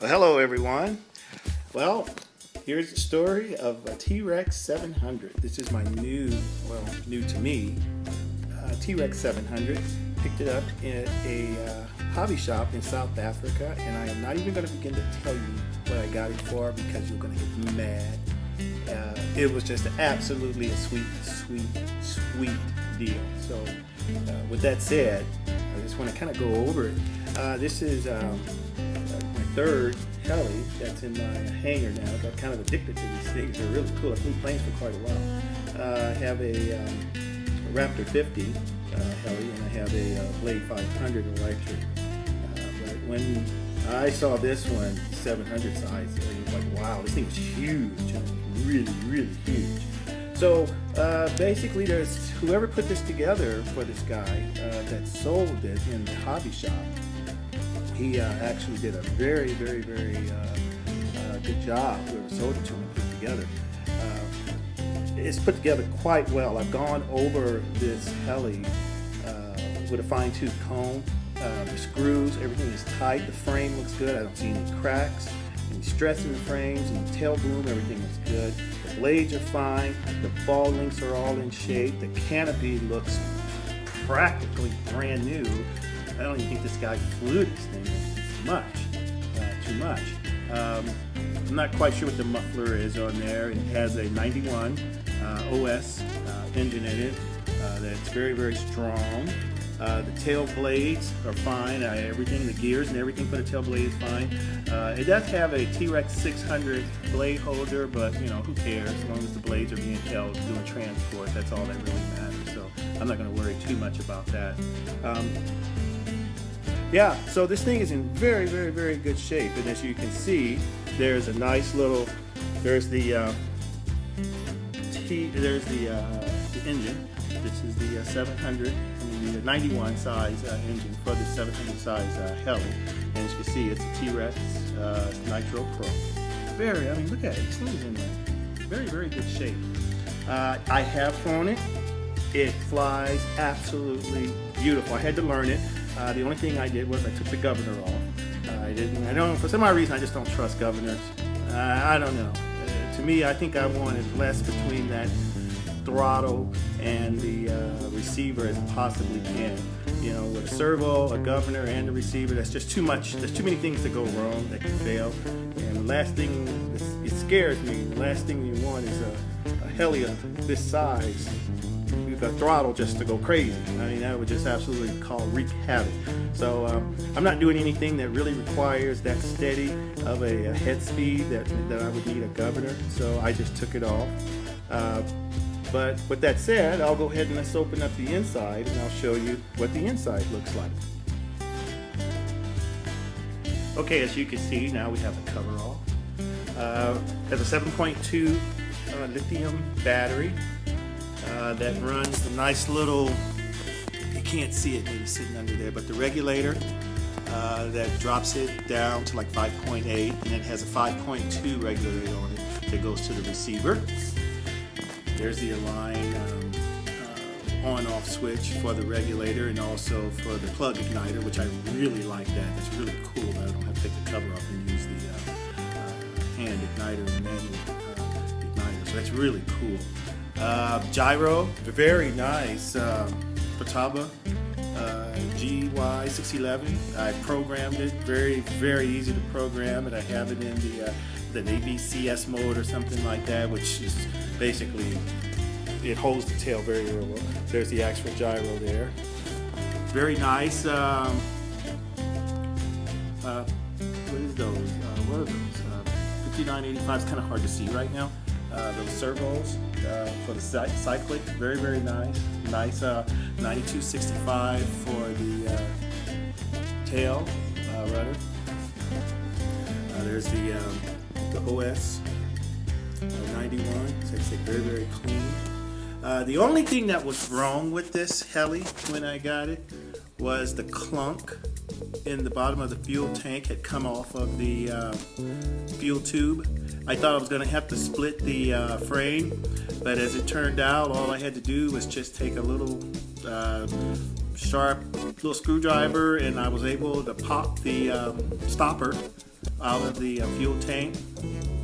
Well, hello everyone. Well, here's the story of a Trex 700. This is my new to me, Trex 700. Picked it up in a hobby shop in South Africa, and I am not even going to begin to tell you what I got it for because you're going to get mad. It was just absolutely a sweet deal. So with that said, I just want to kind of go over it. This is my third heli that's in my hangar now. I got kind of addicted to these things. They're really cool. I've been playing for quite a while. I have a Raptor 50 heli, and I have a Blade 500 electric. But when I saw this one, 700 size, it was like, wow, this thing is huge. Really huge. So basically, there's whoever put this together for this guy that sold it in the hobby shop. He actually did a very good job. Whoever sold it to him and put it together. It's put together quite well. I've gone over this heli with a fine-tooth comb. The screws, everything is tight. The frame looks good. I don't see any cracks, any stress in the frames, and the tail boom, everything looks good. The blades are fine. The ball links are all in shape. The canopy looks practically brand new. I don't even think this guy flew this thing too much. I'm not quite sure what the muffler is on there. It has a 91 OS engine in it that's very strong. The tail blades are fine. Everything, the gears and everything for the tail blade is fine. It does have a Trex 600 blade holder, but you know, who cares? As long as the blades are being held doing transport, that's all that really matters. So I'm not going to worry too much about that. Yeah, so this thing is in very good shape, and as you can see, there's a nice little, there's the engine. This is the 700, the 91 size engine for the 700 size heli, and as you can see, it's a Trex Nitro Pro. I mean, look at it. This thing is in very good shape. I have flown it. It flies absolutely beautiful. I had to learn it. The only thing I did was I took the governor off. I don't know, for some odd reason I just don't trust governors. I don't know. To me, I think I wanted less between that throttle and the receiver as it possibly can. You know, with a servo, a governor, and a receiver, that's just too much. There's too many things that go wrong, that can fail. And the last thing, it scares me, the last thing you want is a heli of this size with a throttle just to go crazy. I mean, that would just absolutely wreak havoc. So I'm not doing anything that really requires that steady of a head speed that I would need a governor. So I just took it off. But with that said, I'll go ahead and let's open up the inside, and I'll show you what the inside looks like. Okay, as you can see, now we have the cover off. Has a 7.2 lithium battery that runs a nice little, you can't see it maybe sitting under there, but the regulator that drops it down to like 5.8, and it has a 5.2 regulator on it that goes to the receiver. There's the Align on-off switch for the regulator, and also for the plug igniter, which I really like that. That's really cool. I don't have to take the cover off and use the hand igniter and manual igniter. So that's really cool. Gyro, very nice. Futaba GY611. I programmed it. Very easy to program it. I have it in the ABCS mode or something like that, which is basically, it holds the tail very well. There's the actual gyro there. Very nice. What is those? What are those? 5985 is kind of hard to see right now. Those servos for the cyclic, very nice. Nice 9265 for the tail rudder. There's the OS 91. It's actually very clean. The only thing that was wrong with this heli when I got it was the clunk in the bottom of the fuel tank had come off of the fuel tube. I thought I was going to have to split the frame, but as it turned out, all I had to do was just take a little sharp little screwdriver, and I was able to pop the stopper out of the fuel tank,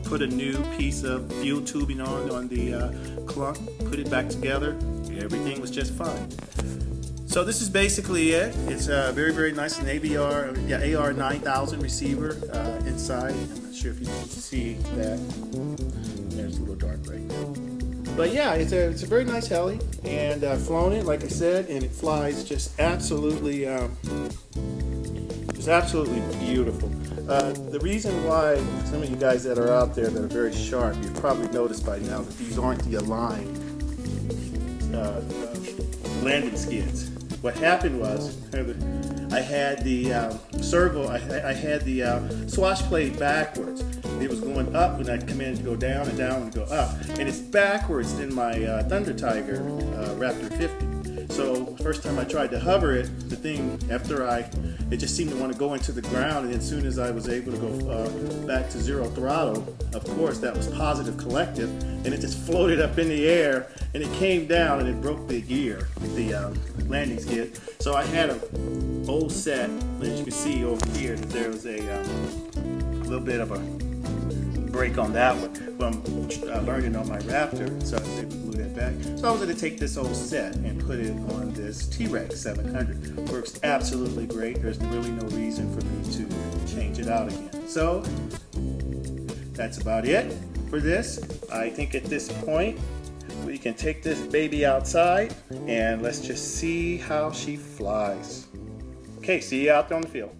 put a new piece of fuel tubing on the clunk, put it back together. Everything was just fine. So this is basically it. It's very, very nice. An AR 9000 receiver inside. I'm not sure if you can see that. There's a little dark right now. But yeah, it's a very nice heli, and I've flown it, like I said, and it flies just absolutely beautiful. The reason why some of you guys that are out there that are very sharp, you've probably noticed by now that these aren't the aligned landing skids. What happened was I had the I had the swash plate backwards. It was going up when I commanded to go down and down and go up, and it's backwards in my Thunder Tiger Raptor 50. So first time I tried to hover it, the thing it just seemed to want to go into the ground, and as soon as I was able to go back to zero throttle, of course that was positive collective, and it just floated up in the air, and it came down and it broke the gear, the landing skid. So I had an old set, as you can see over here, that there was a little bit of a break on that one from learning on my Raptor, so I was able to glue that back. So I was going to take this old set and put it on this Trex 700. Works absolutely great. There's really no reason for me to change it out again. So that's about it for this. I think at this point we can take this baby outside and let's just see how she flies. Okay, see you out there on the field.